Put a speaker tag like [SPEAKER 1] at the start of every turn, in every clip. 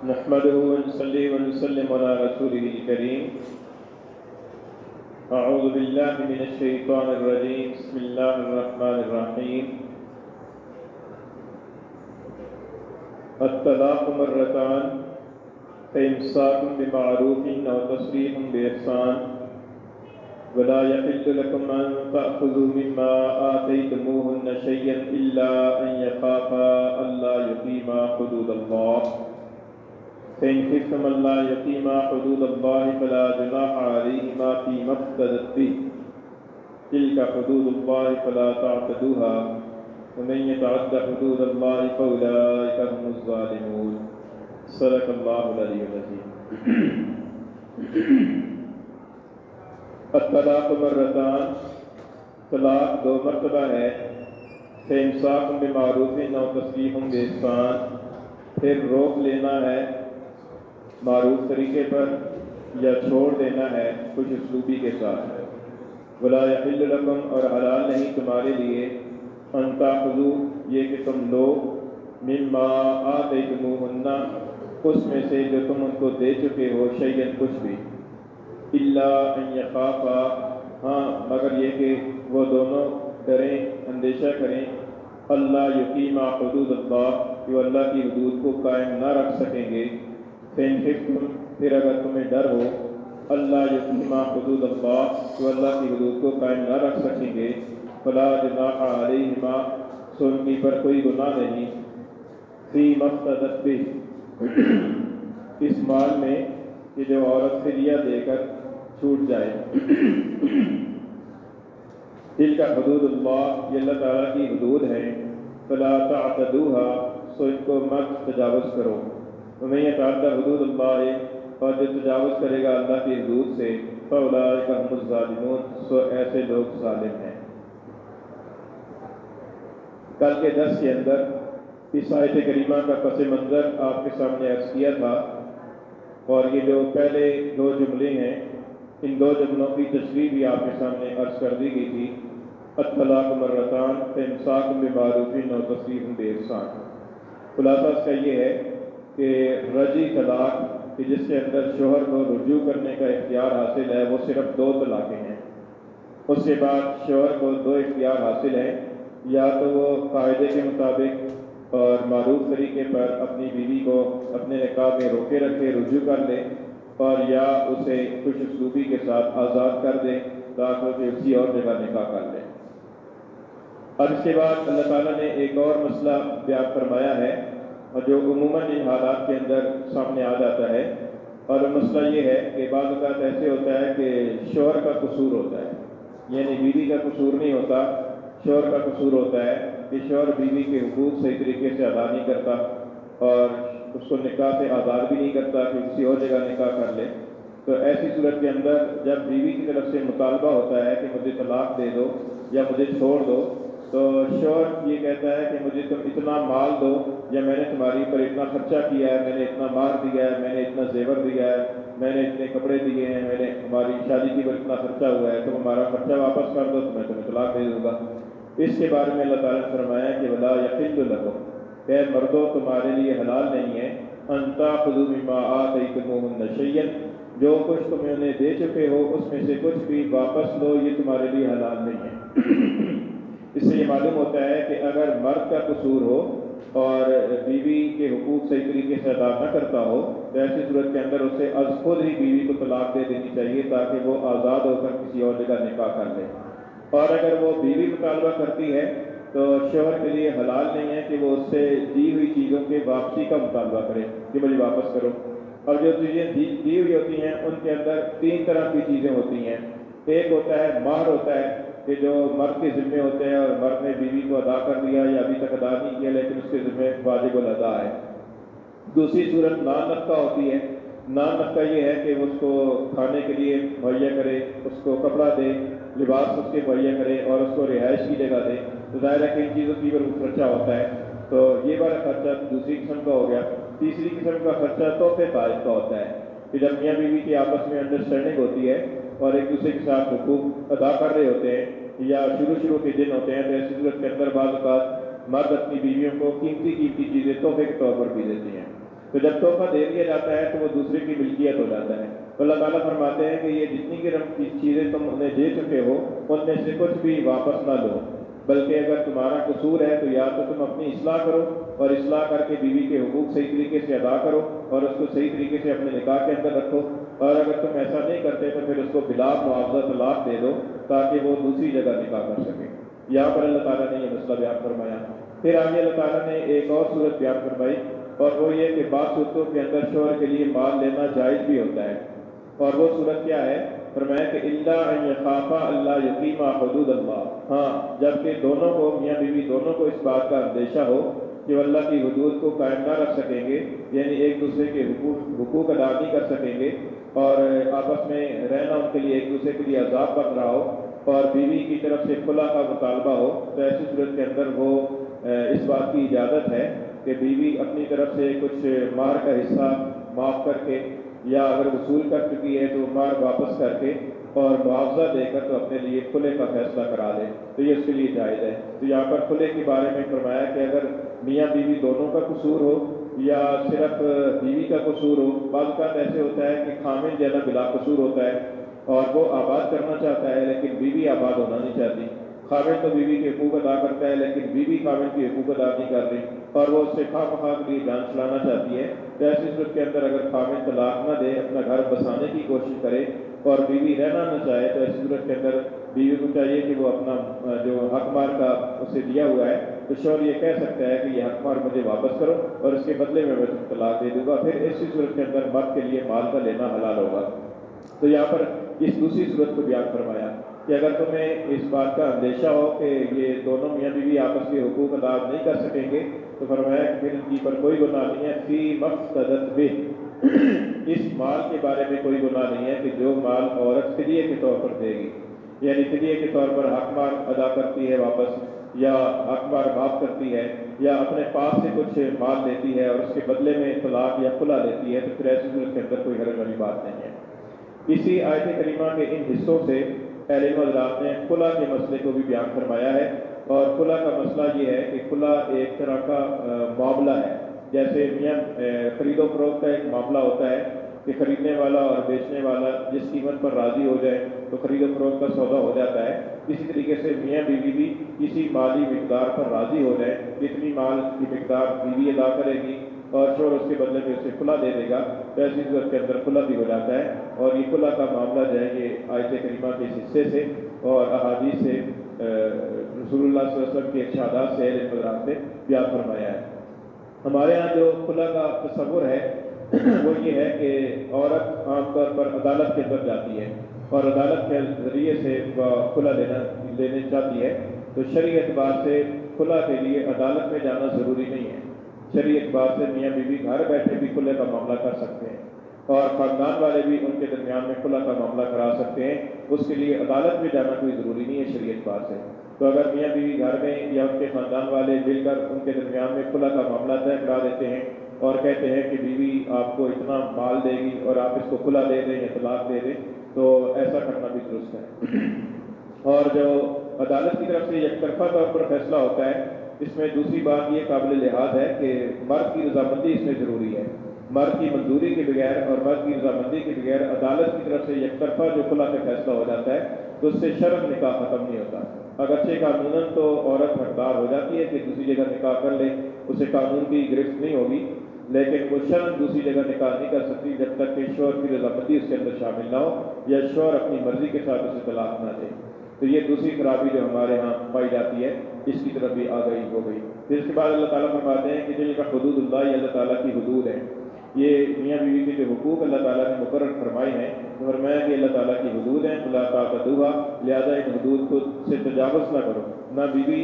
[SPEAKER 1] نحمده ونصلي ونسلم على رسوله الكريم. أعوذ بالله من الشيطان الرجيم. بسم الله الرحمن الرحيم. الطلاق مرتان فإمساك بمعروف أو تسريح بإحسان ولا يحل لكم أن تأخذوا مما آتيتموهن شيئا إلا أن يخافا ألا يقيما حدود الله فإن خفتم ألا يقيما حدود الله فلا جناح عليهما فيما افتدت به تلك حدود الله فلا تعتدوها ومن يتعد حدود الله فأولئك هم الظالمون. صدق اللہ العلی العظیم. الطلاق مرتان، طلاق دو مرتبہ ہے. فإمساک بمعروف أو تسریح بإحسان، پھر روک لینا ہے معروف طریقے پر یا چھوڑ دینا ہے کچھ اسلوبی کے ساتھ. ولا یحل لکم، اور حلال نہیں تمہارے لیے، ان تاخذوا، یہ کہ تم لو، مما آتیتموہن، اس میں سے جو تم ان کو دے چکے ہو، شیئا، کچھ بھی، الا ان یخافا، ہاں مگر یہ کہ وہ دونوں ڈریں، اندیشہ کریں، اللہ یقیما حدود اللہ، کہ وہ اللہ کی حدود کو قائم نہ رکھ سکیں گے. فإن خفتم، پھر اگر تمہیں ڈر ہو، اللہ یقیما حدود اللہ، کہ وہ اللہ کی حدود کو قائم نہ رکھ سکیں گے، فلا جناح علیہما، سو ان کی پر کوئی گناہ نہیں، فیما افتدت بہ، اس مال میں کہ جو عورت فدیہ دے کر چھوٹ جائے. تلک حدود اللہ، یہ اللہ تعالیٰ کی حدود ہیں. فلا تعتدوها، سو ان کو مت تجاوز کرو. ومن یتعد حدود اللہ، اور جو تجاوز کرے گا اللہ کی حدود سے، فاولئک هم الظالمون، سو ایسے لوگ ظالم ہیں. کل کے درس کے اندر اس آیت کریمہ کا پس منظر آپ کے سامنے عرض کیا تھا، اور یہ جو پہلے دو جملے ہیں، ان دو جملوں کی تشریح بھی آپ کے سامنے عرض کر دی گئی تھی. الطلاق مرتان فإمساک بمعروف أو تسریح بإحسان. خلاصہ اس کا یہ ہے کہ رجعی طلاق، کہ جس کے اندر شوہر کو رجوع کرنے کا اختیار حاصل ہے، وہ صرف دو طلاقیں ہیں. اس کے بعد شوہر کو دو اختیار حاصل ہیں، یا تو وہ قاعدے کے مطابق اور معروف طریقے پر اپنی بیوی کو اپنے نکاح میں روکے رکھے، رجوع کر لے، اور یا اسے خوش اسلوبی کے ساتھ آزاد کر دے تاکہ اسے کسی اور جگہ نکاح کر لے. اور اس کے بعد اللہ تعالیٰ نے ایک اور مسئلہ بیان فرمایا ہے، اور جو عموماً ان حالات کے اندر سامنے آ جاتا ہے. اور مسئلہ یہ ہے کہ بعض اوقات ایسے ہوتا ہے کہ شوہر کا قصور ہوتا ہے، یعنی بیوی کا قصور نہیں ہوتا، شوہر کا قصور ہوتا ہے کہ شوہر بیوی کے حقوق صحیح طریقے سے ادا نہیں کرتا، اور اس کو نکاح سے آزاد بھی نہیں کرتا کہ کسی اور جگہ نکاح کر لے. تو ایسی صورت کے اندر جب بیوی کی طرف سے مطالبہ ہوتا ہے کہ مجھے طلاق دے دو یا مجھے چھوڑ دو، تو شوہر یہ کہتا ہے کہ مجھے تم اتنا مال دو، یا میں نے تمہاری پر اتنا خرچہ کیا ہے، میں نے اتنا مہر دیا ہے، میں نے اتنا زیور دیا ہے، میں نے اتنے کپڑے دیے ہیں، میں نے ہماری شادی کی پر اتنا خرچہ ہوا ہے، تم ہمارا خرچہ واپس کر دو تو میں تمہیں طلاق دے دوں گا. اس کے بارے میں اللہ تعالیٰ نے فرمایا کہ ولا یحل لکم، اے مردوں تمہارے لیے حلال نہیں ہے، ان تاخذوا مما آتیتموہن شیئا، جو کچھ تم انہیں دے چکے ہو اس میں سے کچھ بھی واپس لو، یہ تمہارے لیے حلال نہیں ہے. اس سے یہ معلوم ہوتا ہے کہ اگر مرد کا قصور ہو اور بیوی کے حقوق صحیح طریقے سے ادا نہ کرتا ہو، تو ایسی صورت کے اندر اسے از خود ہی بیوی کو طلاق دے دینی چاہیے تاکہ وہ آزاد ہو کر کسی اور جگہ نکاح کر لے. اور اگر وہ بیوی مطالبہ کرتی ہے تو شوہر کے لیے حلال نہیں ہے کہ وہ اس سے دی ہوئی چیزوں کے واپسی کا مطالبہ کرے کہ مجھے واپس کرو. اور جو چیزیں دی ہوئی ہوتی ہیں ان کے اندر تین طرح کی چیزیں ہوتی ہیں. ایک ہوتا ہے مہر، ہوتا ہے کہ جو مرد کے ذمے ہوتے ہیں اور مرد نے بیوی کو ادا کر دیا یا ابھی تک ادا نہیں کیا لیکن اس کے ذمے واجب الادا ہے. دوسری صورت نان نفقہ ہوتی ہے. نان نفقہ یہ ہے کہ اس کو کھانے کے لیے مہیا کرے، اس کو کپڑا دے، لباس اس کے مہیا کرے اور اس کو رہائش کی جگہ دے. تو ظاہر ہے کہ ان چیزوں کی پر خرچہ ہوتا ہے، تو یہ والا خرچہ دوسری قسم کا ہو گیا. تیسری قسم کا خرچہ تحفے تائب کا ہوتا ہے کہ جب میاں بیوی کی آپس میں انڈرسٹینڈنگ ہوتی ہے اور ایک دوسرے کے ساتھ حقوق ادا کر رہے ہوتے ہیں یا شروع کے دن ہوتے ہیں، تو ایسی صورت کے اندر بعض اوقات مرد اپنی بیویوں کو قیمتی چیزیں تحفے کے طور پر بھی دیتے ہیں. تو جب تحفہ دے دیا جاتا ہے تو وہ دوسرے کی ملکیت ہو جاتا ہے. تو اللہ تعالیٰ فرماتے ہیں کہ یہ جتنی کی چیزیں تم انہیں دے چکے ہو ان میں سے کچھ بھی واپس نہ لو، بلکہ اگر تمہارا قصور ہے تو یا تو تم اپنی اصلاح کرو اور اصلاح کر کے بیوی کے حقوق صحیح طریقے سے ادا کرو اور اس کو صحیح طریقے سے اپنے نکاح کے اندر رکھو، اور اگر تم ایسا نہیں کرتے تو پھر اس کو بلا معاوضہ طلاق دے دو تاکہ وہ دوسری جگہ نکاح کر سکے. یہاں پر اللہ تعالیٰ نے یہ مسئلہ بیان فرمایا. پھر آگے اللہ تعالیٰ نے ایک اور صورت بیان فرمائی، اور وہ یہ کہ بعض صورتوں کے اندر شوہر کے لیے مال لینا جائز بھی ہوتا ہے. اور وہ صورت کیا ہے؟ فرمایا کہ الا ان یخافا اللہ یقیما حدود اللہ، ہاں جبکہ دونوں کو، میاں بیوی دونوں کو اس بات کا اندیشہ ہو کہ وہ اللہ کی حدود کو قائم نہ رکھ سکیں گے، یعنی ایک دوسرے کے حقوق ادا نہیں کر سکیں گے، اور آپس میں رہنا ان کے لیے ایک دوسرے کے لیے عذاب بن رہا ہو، اور بیوی کی طرف سے خلا کا مطالبہ ہو، تو ایسی صورت کے اندر وہ اس بات کی اجازت ہے کہ بیوی اپنی طرف سے کچھ مہر کا حصہ معاف کر کے، یا اگر وصول کر چکی ہے تو مہر واپس کر کے اور معاوضہ دے کر تو اپنے لیے کھلے کا فیصلہ کرا لے، تو یہ اس کے لیے جائز ہے. تو یہاں پر کھلے کے بارے میں فرمایا کہ اگر میاں بیوی دونوں کا قصور ہو یا صرف بیوی کا قصور ہو. بعض اوقات ایسے ہوتا ہے کہ خامن جو ہے نا بلا قصور ہوتا ہے اور وہ آباد کرنا چاہتا ہے لیکن بیوی آباد ہونا نہیں چاہتی. خامن تو بیوی کے حقوق ادا کرتا ہے لیکن بیوی خامن کے حقوق ادا نہیں کر رہی اور وہ اس سے خواہ مخواہ کے لیے جان چلانا چاہتی ہے. تو ایسی صورت کے اندر اگر خامن طلاق نہ دے، اپنا گھر بسانے کی کوشش کرے اور بیوی رہنا نہ چاہے، تو ایسی صورت کے اندر بیوی کو چاہیے کہ وہ اپنا جو حق مار کا اسے دیا ہوا ہے تو شوہر یہ کہہ سکتا ہے کہ یہ حق مار مجھے واپس کرو اور اس کے بدلے میں تم طلاق دے دوں گا. پھر ایسی صورت کے اندر مرد کے لیے مال کا لینا حلال ہوگا. تو یہاں پر اس دوسری صورت کو بیان فرمایا کہ اگر تمہیں اس بات کا اندیشہ ہو کہ یہ دونوں میاں بیوی آپس کے حقوق ادا نہیں کر سکیں گے تو فرمایا کہ پھر ان کی پر کوئی گناہ نہیں ہے، فی مقصدت بہ، اس مال کے بارے میں کوئی گناہ نہیں ہے کہ جو مال عورت فدیے کے طور پر دے گی، یعنی فدیے کے طور پر حق مال ادا کرتی ہے واپس، یا حق مال معاف کرتی ہے، یا اپنے پاس سے کچھ مال لیتی ہے اور اس کے بدلے میں طلاق یا خلا لیتی ہے، تو پھر ایسی صورت کے اندر کوئی حرج والی بات نہیں ہے. اسی آیت کریمہ کے ان حصوں سے اہل علم حضرات نے خلا کے مسئلے کو بھی بیان فرمایا ہے. اور خلا کا مسئلہ یہ ہے کہ خلا ایک طرح کا معاملہ ہے، جیسے میاں خرید و فروخت کا ایک معاملہ ہوتا ہے کہ خریدنے والا اور بیچنے والا جس قیمت پر راضی ہو جائے تو خرید و فروخت کا سودا ہو جاتا ہے. اسی طریقے سے میاں بیوی بھی کسی مالی مقدار پر راضی ہو جائے، جتنی مال کی مقدار بیوی ادا کرے گی اور شوہر اس کے بدلے میں اسے کھلا دے دے گا، تو ایسی صورت کے اندر کھلا بھی ہو جاتا ہے. اور یہ کھلا کا معاملہ جو ہے یہ آیت کریمہ کے اس حصے سے اور احادیث سے رسول اللہ صلی اللہ علیہ وسلم کے ارشادات سے اہل حضرات نے بیان فرمایا ہے. ہمارے ہاں جو کھلا کا تصور ہے وہ یہ ہے کہ عورت عام طور پر عدالت کے اندر جاتی ہے اور عدالت کے ذریعے سے وہ کھلا لینے چاہتی ہے. تو شرعی اعتبار سے کھلا کے لیے عدالت میں جانا ضروری نہیں ہے. شرعی اعتبار سے میاں بیوی گھر بیٹھے بھی کھلے کا معاملہ کر سکتے ہیں اور خاندان والے بھی ان کے درمیان میں کھلا کا معاملہ کرا سکتے ہیں. اس کے لیے عدالت میں جانا کوئی ضروری نہیں ہے شرعی اعتبار سے. تو اگر میاں بیوی گھر میں یا ان کے خاندان والے مل کر ان کے درمیان میں کھلا کا معاملہ طے کرا دیتے ہیں اور کہتے ہیں کہ بیوی آپ کو اتنا مال دے گی اور آپ اس کو کھلا دے دیں یا طلاق دے دیں، تو ایسا کرنا بھی درست ہے. اور جو عدالت کی طرف سے یک طرفہ طور پر فیصلہ ہوتا ہے، اس میں دوسری بات یہ قابل لحاظ ہے کہ مرد کی رضامندی اس میں ضروری ہے. مرد کی منظوری کے بغیر اور مرد کی رضامندی کے بغیر عدالت کی طرف سے یک طرفہ جو کھلا کا فیصلہ ہو جاتا ہے تو اس سے شرعاً نکاح ختم نہیں ہوتا. اگرچہ قانوناً تو عورت حقدار ہو جاتی ہے کہ دوسری جگہ نکاح کر لے، اسے قانون کی گرفت نہیں ہوگی، لیکن وہ شرعاً دوسری جگہ نکاح نہیں کر سکتی جب تک کہ شوہر کی رضامندی اس کے اندر شامل نہ ہو یا شوہر اپنی مرضی کے ساتھ اسے طلاق نہ دے. تو یہ دوسری خرابی جو ہمارے ہاں پائی جاتی ہے، اس کی طرف بھی آگہی ہو گئی. پھر اس کے بعد اللہ تعالیٰ فرماتے ہیں کہ جن کا حدود اللہ، یہ اللہ تعالیٰ کی حدود ہیں. یہ میاں بیوی کے جو حقوق اللہ تعالیٰ نے مقرر فرمائے ہیں، تو فرمایا کہ اللہ تعالیٰ کی حدود ہیں، فلا تعتدوها، لہٰذا ان حدود کو سے تجاوز نہ کرو. نہ بیوی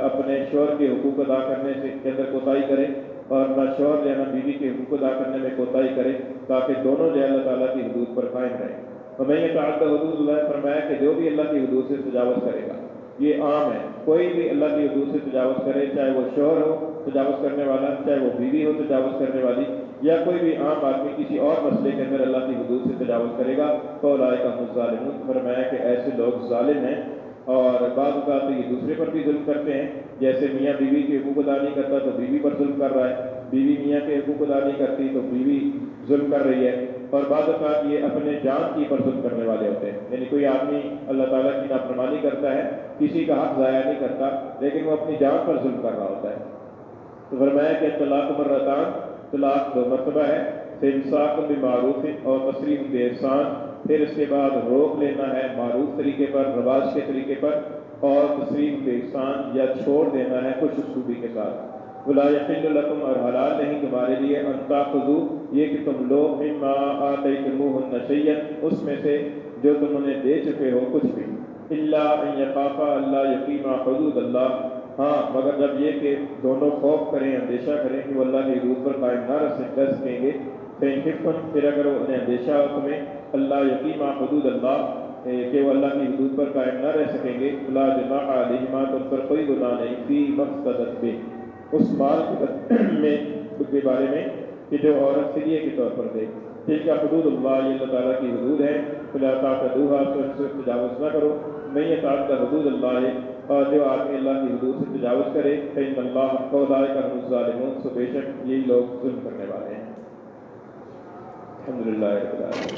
[SPEAKER 1] اپنے شوہر کے حقوق ادا کرنے کے اندر کوتاہی کرے اور نہ شوہر جو ہے نہ بیوی کے حقوق ادا کرنے میں کوتاہی کرے، تاکہ دونوں جو ہے اللہ تعالیٰ کی حدود پر قائم رہیں. اور میں یہ تعدد حدود اللہ فرمایا کہ جو بھی اللہ کی حدود سے تجاوز کرے گا، یہ عام ہے، کوئی بھی اللہ کی حدود سے تجاوز کرے، چاہے وہ شوہر ہو تجاوز کرنے والا، چاہے وہ بیوی ہو تجاوز کرنے والی، یا کوئی بھی عام آدمی کسی اور مسئلے کے اندر اللہ کی حدود سے تجاوز کرے گا تو اولئک هم الظالمون. فرمایا کہ ایسے لوگ ظالم ہیں. اور بعض اوقات یہ دوسرے پر بھی ظلم کرتے ہیں، جیسے میاں بیوی کے حقوق ادا نہیں کرتا تو بیوی پر ظلم کر رہا ہے، بیوی میاں کے حقوق ادا نہیں کرتی تو بیوی ظلم کر رہی ہے، اور بعض اوقات یہ اپنے جان کی پر ظلم کرنے والے ہوتے ہیں، یعنی کوئی آدمی اللہ تعالیٰ کی نافرمانی کرتا ہے، کسی کا حق ضائع نہیں کرتا، لیکن وہ اپنی جان پر ظلم کر رہا ہوتا ہے۔ تو فرمایا کہ طلاق مرتان، طلاق 2 مرتبہ ہے، فامساک بمعروف اور تسریح باحسان، پھر اس کے بعد روک لینا ہے معروف طریقے پر، رواج کے طریقے پر، اور تسریح باحسان یا چھوڑ دینا ہے خوش اسلوبی کے ساتھ۔ ولا یحل لکم، اور حلال نہیں تمہارے لیے، ان تاخذوا، یہ کہ تم لو، مما آتیتموہن شیئا، اس میں سے جو تم انہیں دے چکے ہو کچھ بھی، الا ان یخافا الا یقیما حدود اللہ، ہاں مگر جب یہ کہ دونوں خوف کریں، اندیشہ کریں کہ وہ اللہ کی حدود پر قائم نہ رہ سکیں گے، فإن خفتم، پھر اگر انہیں اندیشہ ہو تمہیں، اللہ یقیما حدود اللہ، کہ وہ اللہ کی حدود پر قائم نہ رہ سکیں گے، فلا جناح علیہما، تو ان پر کوئی گناہ نہیں، فی مفتدت بہ، اس مال میں کے بارے میں کہ جو عورت فدیے کے طور پر دے۔ تلک حدود اللہ، یہ اللہ تعالیٰ کی حدود ہے، فلا تعتدوها، تو ان سے تجاوز نہ کرو، من یتعد حدود اللہ، اور جو آدمی اللہ کی حدود سے تجاوز کرے، فإن اللہ، فاولئک هم الظالمون، سو بے شک یہی لوگ ظلم کرنے والے ہیں۔ الحمدللہ رب العالمین۔